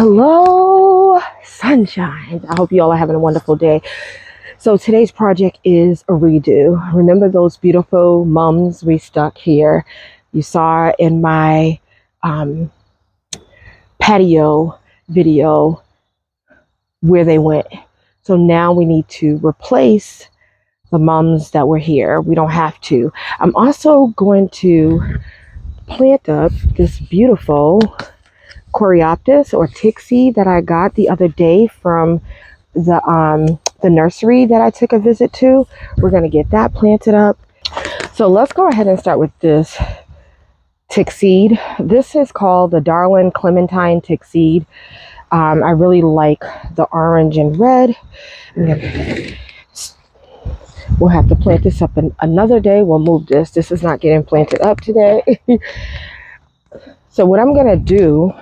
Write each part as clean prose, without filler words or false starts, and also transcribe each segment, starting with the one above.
Hello, sunshine. I hope you all are having a wonderful day. So today's project is a redo. Remember those beautiful mums we stuck here? You saw in my patio video where they went. So now we need to replace the mums that were here. We don't have to. I'm also going to plant up this beautiful Coreopsis or tick seed that I got the other day from the nursery that I took a visit to. We're going to get that planted up. So let's go ahead and start with this tick seed. This is called the Darwin Clementine tick seed. I really like the orange and red. We'll have to plant this up another day. We'll move this. This is not getting planted up today. So what I'm going to do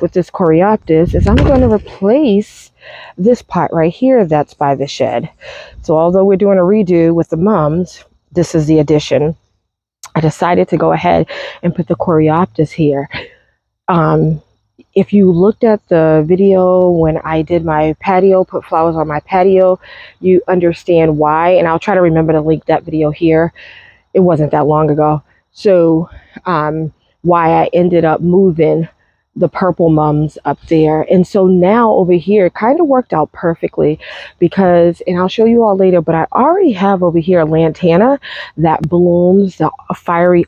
with this Coreopsis is I'm going to replace this pot right here that's by the shed. So although we're doing a redo with the mums, this is the addition. I decided to go ahead and put the Coreopsis here. If you looked at the video when I did my patio, put flowers on my patio, you understand why, and I'll try to remember to link that video here. It wasn't that long ago. So why I ended up moving the purple mums up there. And so now over here it kind of worked out perfectly because, and I'll show you all later, but I already have over here a lantana that blooms the fiery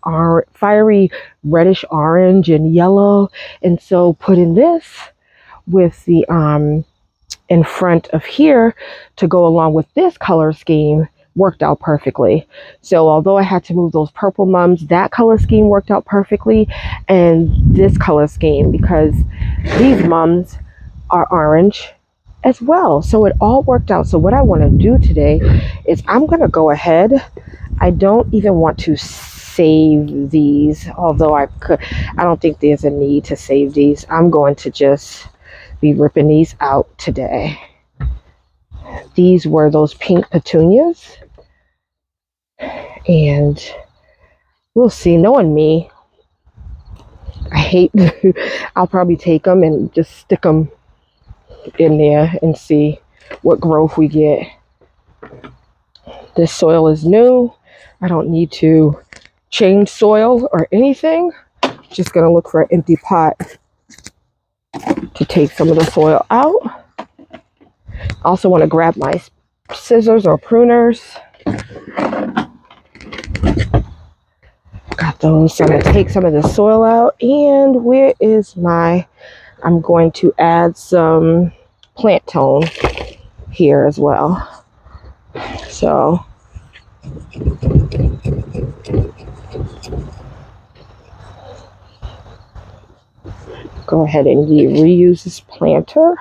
reddish orange and yellow. And so putting this with the in front of here to go along with this color scheme worked out perfectly. So although I had to move those purple mums, that color scheme worked out perfectly, and this color scheme, because these mums are orange as well. So it all worked out. So what I want to do today is I'm going to go ahead. I don't even want to save these, although I could. I don't think there's a need to save these. I'm going to just be ripping these out today. These were those pink petunias. And we'll see. Knowing me, I hate, I'll probably take them and just stick them in there and see what growth we get. This soil is new. I don't need to change soil or anything. Just going to look for an empty pot to take some of the soil out. I also want to grab my scissors or pruners. Got those. So I'm going to take some of the soil out. And where is my, I'm going to add some plant tone here as well. So go ahead and reuse this planter.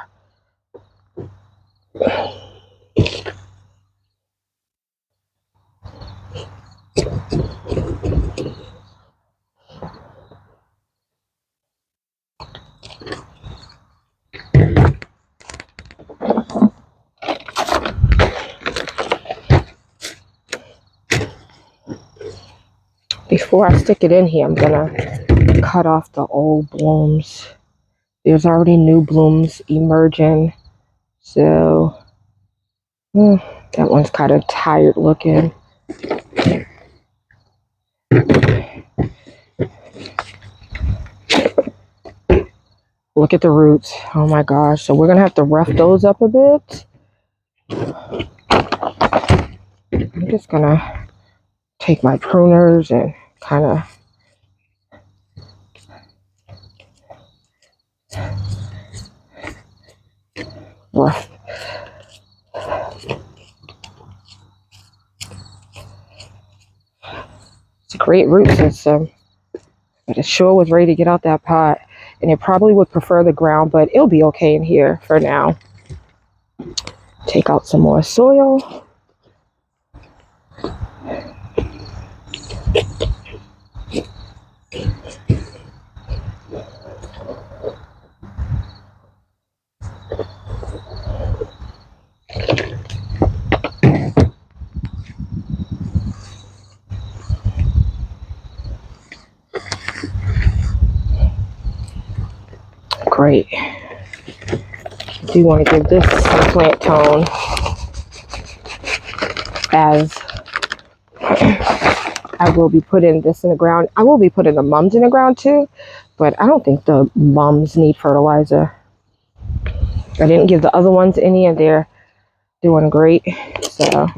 Before I stick it in here, I'm gonna cut off the old blooms. There's already new blooms emerging. So that one's kind of tired looking. Look at the roots. Oh my gosh. So we're gonna have to rough those up a bit. I'm just gonna take my pruners and kind of rough. It's a great root system, but it sure was ready to get out that pot, and it probably would prefer the ground, but it'll be okay in here for now. Take out some more soil. Great. Do you want to give this some plant tone as I will be putting this in the ground. I will be putting the mums in the ground too, but I don't think the mums need fertilizer. I didn't give the other ones any, and they're doing great. So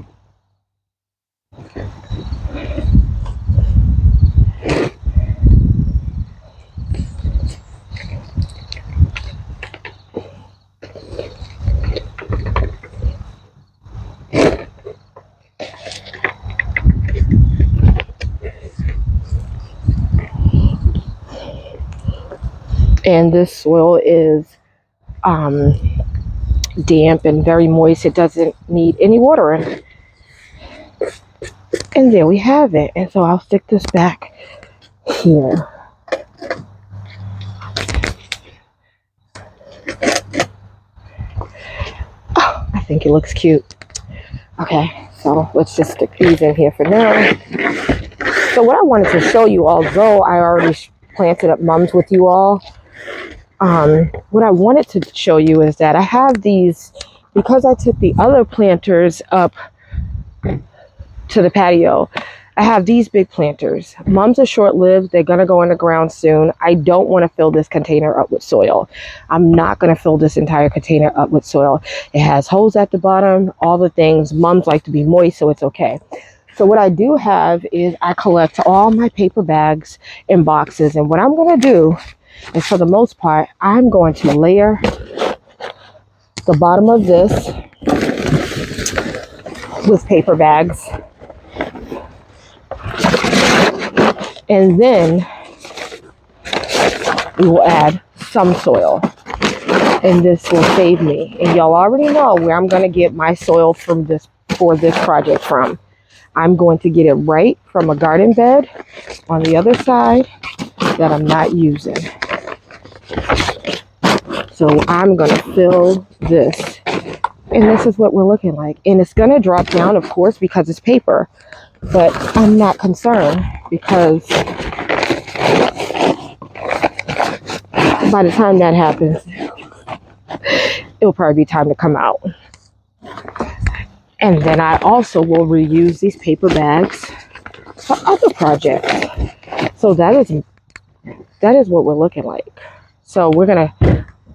and this soil is damp and very moist. It doesn't need any watering. And there we have it. And so I'll stick this back here. Oh, I think it looks cute. Okay, so let's just stick these in here for now. So what I wanted to show you, although I already planted up mums with you all, what I wanted to show you is that I have these, because I took the other planters up to the patio, I have these big planters. Mums are short-lived. They're going to go in the ground soon. I don't want to fill this container up with soil. I'm not going to fill this entire container up with soil. It has holes at the bottom, all the things. Mums like to be moist, so it's okay. So what I do have is I collect all my paper bags in boxes. And what I'm going to do is, for the most part, I'm going to layer the bottom of this with paper bags. And then we will add some soil. And this will save me. And y'all already know where I'm going to get my soil from this for this project from. I'm going to get it right from a garden bed on the other side that I'm not using. So I'm going to fill this. And this is what we're looking like. And it's going to drop down, of course, because it's paper. But I'm not concerned, because by the time that happens, it'll probably be time to come out. And then I also will reuse these paper bags for other projects. So that is what we're looking like. So we're gonna,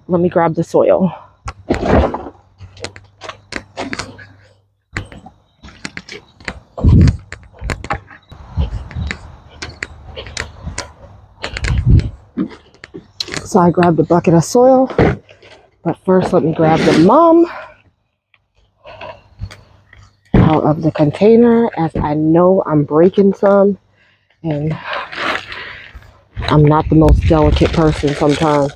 let me grab the soil. So I grabbed a bucket of soil, but first let me grab the mum out of the container, as I know I'm breaking some, and I'm not the most delicate person sometimes.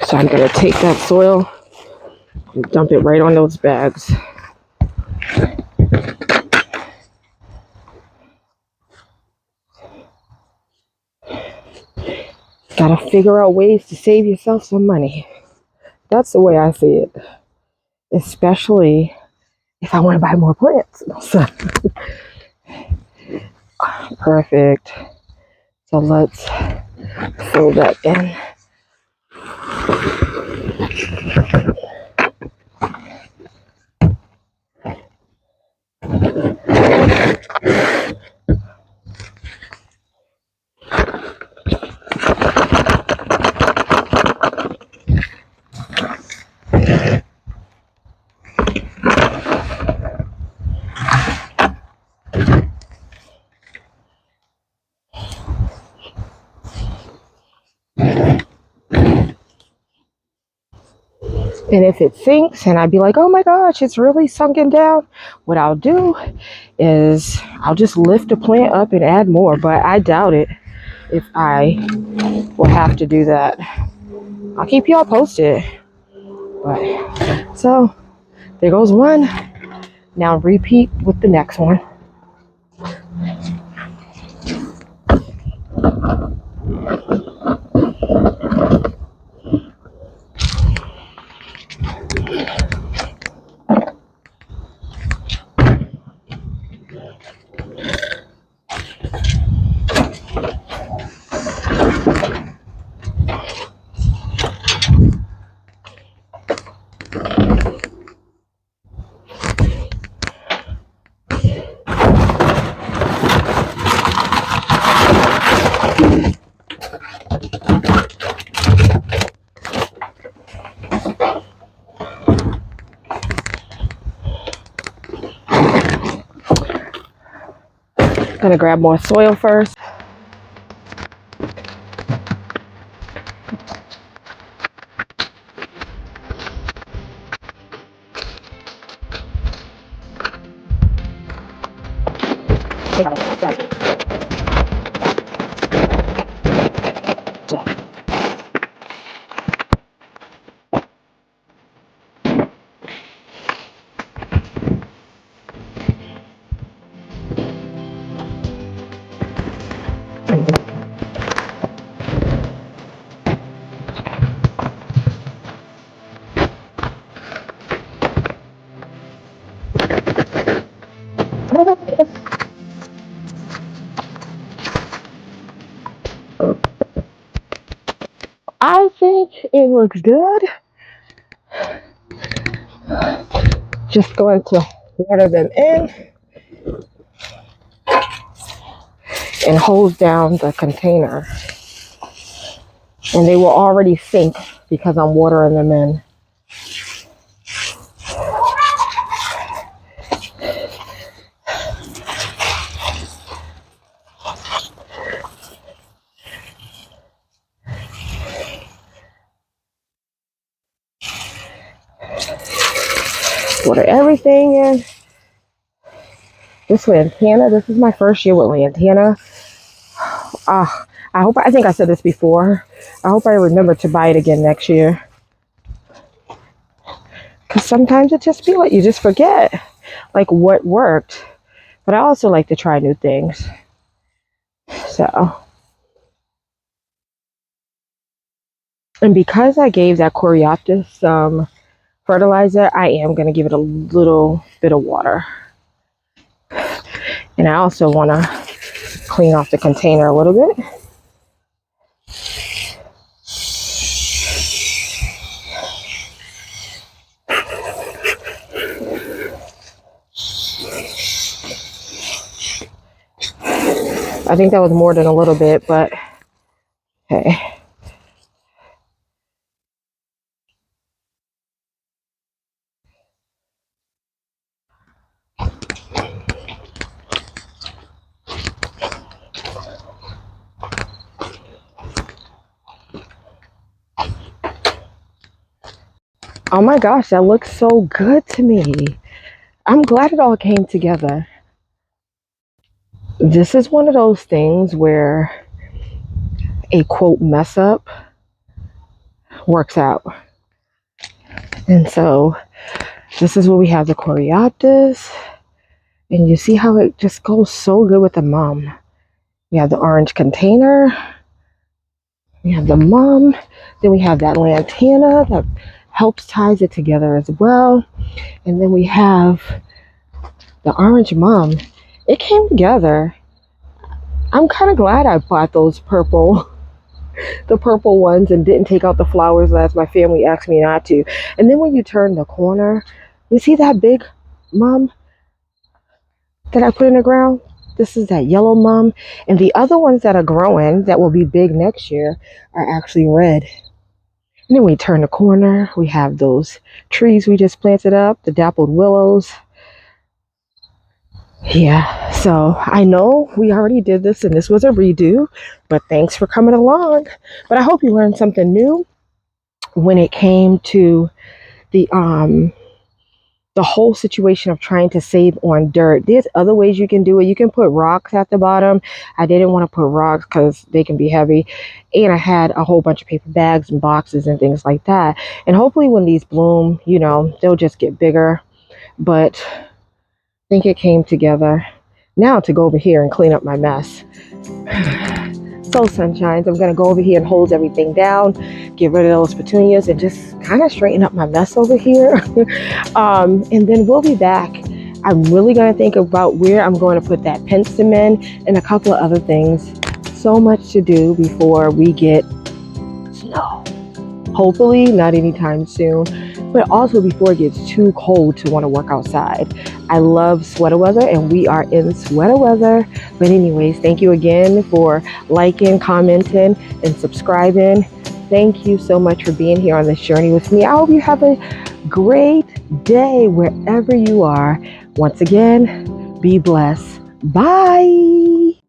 So I'm going to take that soil and dump it right on those bags. Gotta figure out ways to save yourself some money. That's the way I see it. Especially if I want to buy more plants. So, perfect. So let's fill that in. And if it sinks and I'd be like, oh my gosh, it's really sunken down, what I'll do is I'll just lift the plant up and add more. But I doubt it if I will have to do that. I'll keep y'all posted. But so there goes one. Now repeat with the next one. Gonna grab more soil first. I think it looks good. Just going to water them in and hose down the container. And they will already sink because I'm watering them in. Water everything in. This lantana, this is my first year with lantana. I think I said this before. I hope I remember to buy it again next year. Because sometimes it just feels like you just forget like what worked. But I also like to try new things. So. And because I gave that Coreopsis some fertilizer, I am going to give it a little bit of water. And I also want to clean off the container a little bit. I think that was more than a little bit, but hey. Oh my gosh, that looks so good to me. I'm glad it all came together. This is one of those things where a quote mess up works out. And so this is where we have the Coreopsis. And you see how it just goes so good with the mom. We have the orange container. We have the mom. Then we have that lantana that helps ties it together as well. And then we have the orange mom. It came together. I'm kind of glad I bought those the purple ones and didn't take out the flowers as my family asked me not to. And then when you turn the corner, you see that big mom that I put in the ground? This is that yellow mom. And the other ones that are growing that will be big next year are actually red. And then we turn the corner, we have those trees we just planted up, the dappled willows. Yeah, so I know we already did this and this was a redo, but thanks for coming along. But I hope you learned something new when it came to the whole situation of trying to save on dirt. There's other ways you can do it. You can put rocks at the bottom. I didn't want to put rocks because they can be heavy. And I had a whole bunch of paper bags and boxes and things like that. And hopefully when these bloom, you know, they'll just get bigger. But I think it came together. Now to go over here and clean up my mess. So sunshines, I'm going to go over here and hose everything down, get rid of those petunias, and just kind of straighten up my mess over here. And then we'll be back I'm really going to think about where I'm going to put that penstemon and a couple of other things. So much to do before we get snow. Hopefully not anytime soon, but also before it gets too cold to want to work outside. I love sweater weather, and we are in sweater weather. But anyways, thank you again for liking, commenting, and subscribing. Thank you so much for being here on this journey with me. I hope you have a great day wherever you are. Once again, be blessed. Bye.